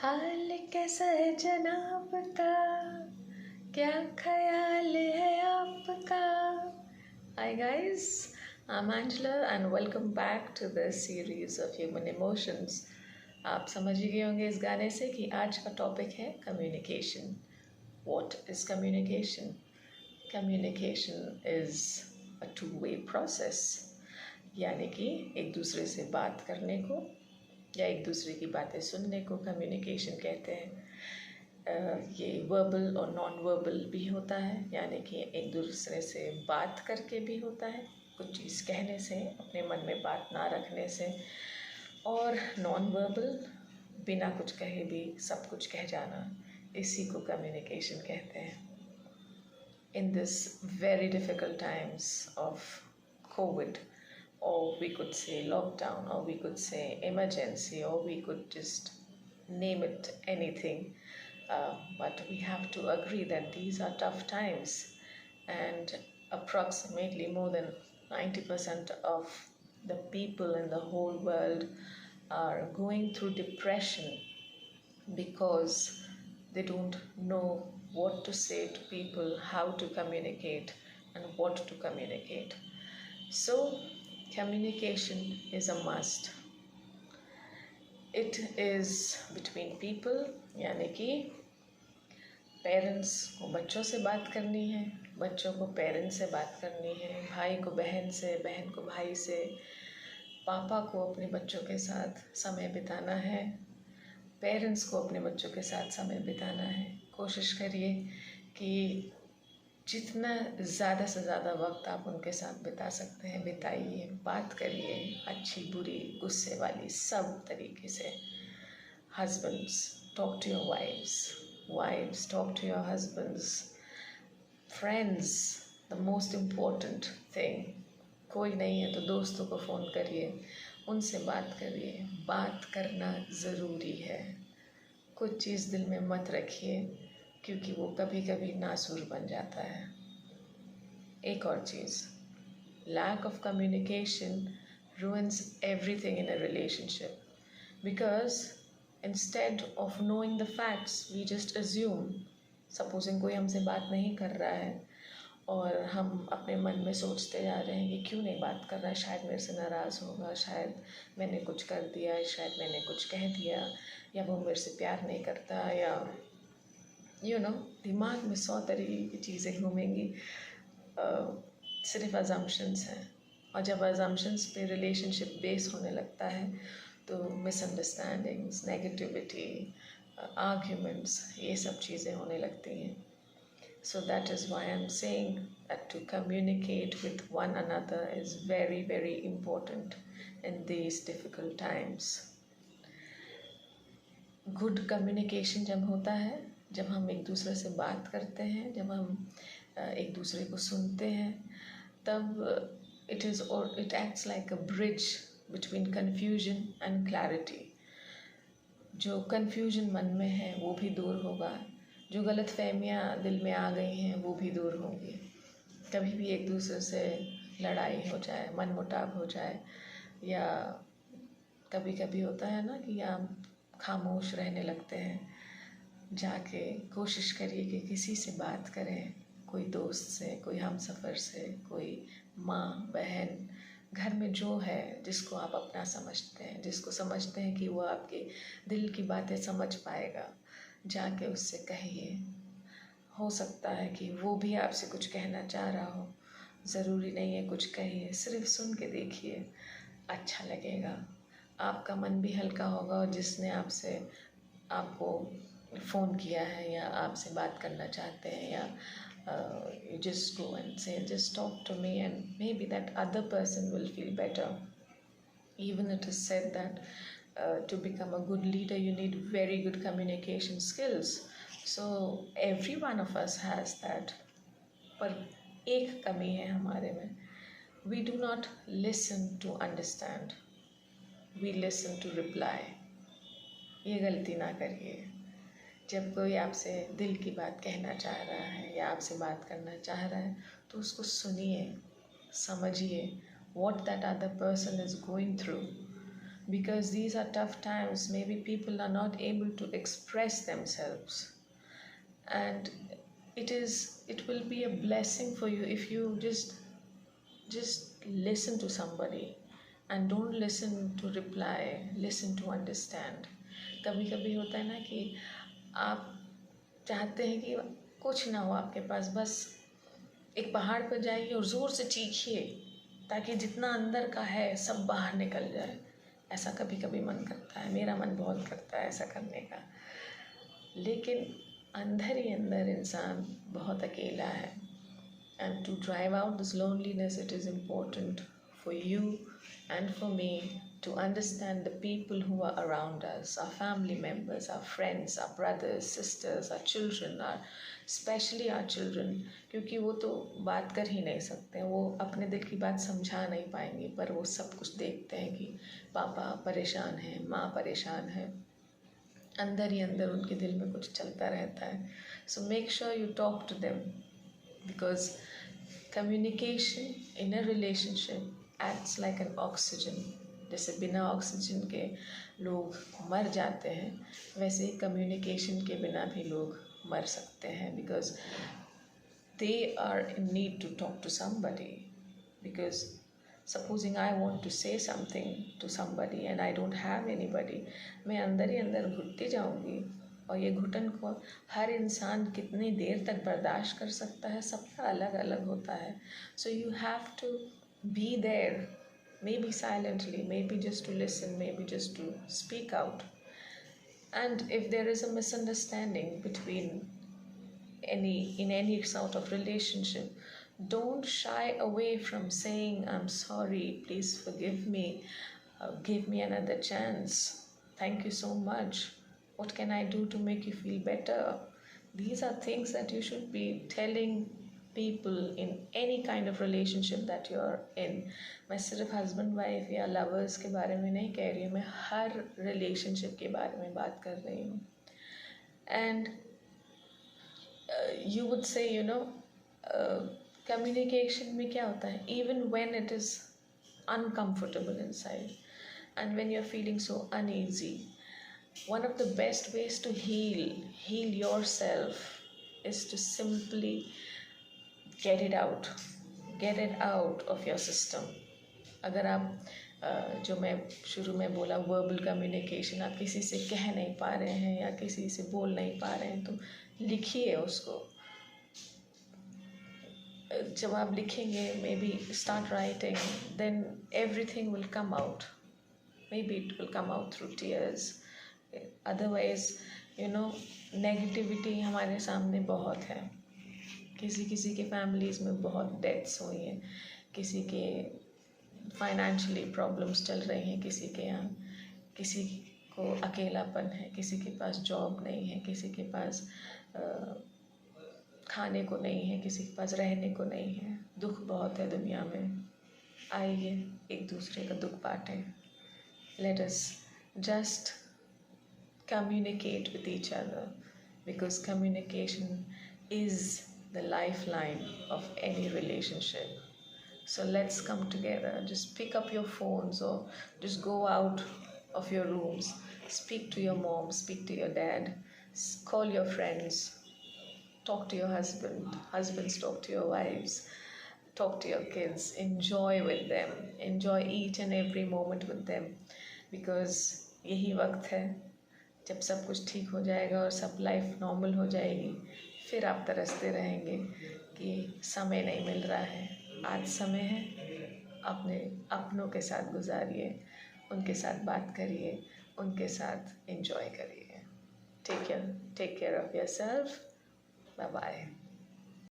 हाल कैसा है जनाब का, क्या ख्याल है आपका? Hi guys, I'm Angela and welcome back to this series of human emotions. आप समझ ही गए होंगे इस गाने से कि आज का टॉपिक है communication. What is communication? Communication is a two-way process. यानी कि एक दूसरे से बात करने को या एक दूसरे की बातें सुनने को कम्युनिकेशन कहते हैं. ये वर्बल और नॉन वर्बल भी होता है, यानी कि एक दूसरे से बात करके भी होता है, कुछ चीज़ कहने से, अपने मन में बात ना रखने से, और नॉन वर्बल बिना कुछ कहे भी सब कुछ कह जाना, इसी को कम्युनिकेशन कहते हैं. In this very difficult times of COVID, or we could say lockdown, or we could say emergency, or we could just name it anything, but we have to agree that these are tough times, and approximately more than 90% of the people in the whole world are going through depression because they don't know what to say to people, how to communicate, and what to communicate. So communication is a must. It is between people, यानी कि parents को बच्चों से बात करनी है, बच्चों को पेरेंट्स से बात करनी है, भाई को बहन से, बहन को भाई से, पापा को अपने बच्चों के साथ समय बिताना है, पेरेंट्स को अपने बच्चों के साथ समय बिताना है. कोशिश करिए कि जितना ज़्यादा से ज़्यादा वक्त आप उनके साथ बिता सकते हैं बिताइए, बात करिए, अच्छी बुरी गुस्से वाली सब तरीके से. Husbands, talk to your wives, wives talk to your husbands. Friends, the most important thing, कोई नहीं है तो दोस्तों को फ़ोन करिए, उनसे बात करिए. बात करना ज़रूरी है. कुछ चीज़ दिल में मत रखिए, क्योंकि वो कभी कभी नासूर बन जाता है. एक और चीज़, lack of communication ruins everything in a relationship, because instead of knowing the facts we just assume. Supposing कोई हमसे बात नहीं कर रहा है और हम अपने मन में सोचते जा रहे हैं कि क्यों नहीं बात कर रहा है, शायद मेरे से नाराज़ होगा, शायद मैंने कुछ कर दिया, शायद मैंने कुछ कह दिया, या वो मेरे से प्यार नहीं करता, या दिमाग में 100 तरीके की चीज़ें घूमेंगी. सिर्फ अजम्पशंस हैं, और जब अजम्पशंस पे रिलेशनशिप बेस होने लगता है तो मिसअंडरस्टैंडिंग्स, नेगेटिविटी, आर्ग्यूमेंट्स, ये सब चीज़ें होने लगती हैं. So that is why I'm saying that to communicate with one another is very, very important in these difficult times. Good communication जब होता है, जब हम एक दूसरे से बात करते हैं, जब हम एक दूसरे को सुनते हैं, तब it acts like a bridge between confusion and clarity. जो confusion मन में है वो भी दूर होगा, जो गलत फहमियाँ दिल में आ गई हैं वो भी दूर होंगी. कभी भी एक दूसरे से लड़ाई हो जाए, मनमुटाव हो जाए, या कभी कभी होता है ना कि आप खामोश रहने लगते हैं, जाके कोशिश करिए कि किसी से बात करें, कोई दोस्त से, कोई हमसफ़र से, कोई माँ, बहन, घर में जो है जिसको आप अपना समझते हैं, जिसको समझते हैं कि वो आपके दिल की बातें समझ पाएगा, जाके उससे कहिए. हो सकता है कि वो भी आपसे कुछ कहना चाह रहा हो, ज़रूरी नहीं है कुछ कहिए, सिर्फ सुन के देखिए, अच्छा लगेगा, आपका मन भी हल्का होगा. और जिसने आपको फ़ोन किया है या आपसे बात करना चाहते हैं, या you just go and say, just talk to me, and maybe that other person will feel better. Even it is said that to become a good leader you need very good communication skills. So every one of us has that. पर एक कमी है हमारे में, we do not listen to understand, we listen to reply. ये गलती ना करिए. जब कोई आपसे दिल की बात कहना चाह रहा है या आपसे बात करना चाह रहा है तो उसको सुनिए, समझिए what that other person is going through. because these are tough times. Maybe people are not able to express themselves, and it will be a blessing for you if you just listen to somebody and don't listen to reply, listen to understand. कभी कभी होता है ना कि आप चाहते हैं कि कुछ ना हो आपके पास, बस एक पहाड़ पर जाइए और ज़ोर से चीखिए ताकि जितना अंदर का है सब बाहर निकल जाए। ऐसा कभी कभी मन करता है, मेरा मन बहुत करता है ऐसा करने का, लेकिन अंदर ही अंदर इंसान बहुत अकेला है। And to drive out this loneliness, it is important for you and for me to understand the people who are around us, our family members, our friends, our brothers, sisters, our children, especially our children, क्योंकि वो तो बात कर ही नहीं सकते, वो अपने दिल की बात समझा नहीं पाएंगे, पर वो सब कुछ देखते हैं कि पापा परेशान है, माँ परेशान है, अंदर ही अंदर उनके दिल में कुछ चलता रहता है। So make sure you talk to them, because communication in a relationship acts like an oxygen. जैसे बिना ऑक्सीजन के लोग मर जाते हैं, वैसे ही कम्युनिकेशन के बिना भी लोग मर सकते हैं, because they are in need to talk to somebody. Because supposing I want to say something to somebody and I don't have anybody, मैं अंदर ही अंदर घुटती जाऊंगी, और ये घुटन को हर इंसान कितनी देर तक बर्दाश्त कर सकता है, सबका अलग अलग होता है। So you have to be there, maybe silently, maybe just to listen, maybe just to speak out. And if there is a misunderstanding in any sort of relationship, don't shy away from saying, I'm sorry, please forgive me, give me another chance, thank you so much, what can I do to make you feel better? These are things that you should be telling people in any kind of relationship that you're in. मैं सिर्फ husband wife या lovers के बारे में नहीं कह रही हूँ, मैं हर रिलेशनशिप के बारे में बात कर रही हूँ। And you would say, communication में क्या होता है, even when it is uncomfortable inside and when you're feeling so uneasy, one of the best ways to heal yourself is to simply get it out of your system. अगर आप जो मैं शुरू में बोला वर्बल कम्युनिकेशन, आप किसी से कह नहीं पा रहे हैं या किसी से बोल नहीं पा रहे हैं, तो लिखिए उसको। जब आप लिखेंगे, maybe start writing, then everything will come out, maybe it will come out through tears. Otherwise negativity हमारे सामने बहुत है, किसी के फैमिलीज़ में बहुत डेथ्स हुई हैं, किसी के फाइनेंशियली प्रॉब्लम्स चल रही हैं, किसी के यहाँ किसी को अकेलापन है, किसी के पास जॉब नहीं है, किसी के पास खाने को नहीं है, किसी के पास रहने को नहीं है। दुख बहुत है दुनिया में, आइए एक दूसरे का दुख बांटें। Let us just communicate with each other, because communication is the lifeline of any relationship. So let's come together, just pick up your phones or just go out of your rooms, speak to your mom, speak to your dad, call your friends, talk to your husbands talk to your wives, talk to your kids, enjoy with them, enjoy each and every moment with them, because यही वक्त है जब सब कुछ ठीक हो जाएगा और सब लाइफ नॉर्मल हो जाएगी। फिर आप तरसते रहेंगे कि समय नहीं मिल रहा है। आज समय है, अपने अपनों के साथ गुजारिए, उनके साथ बात करिए, उनके साथ एंजॉय करिए। Take care of yourself. Bye bye.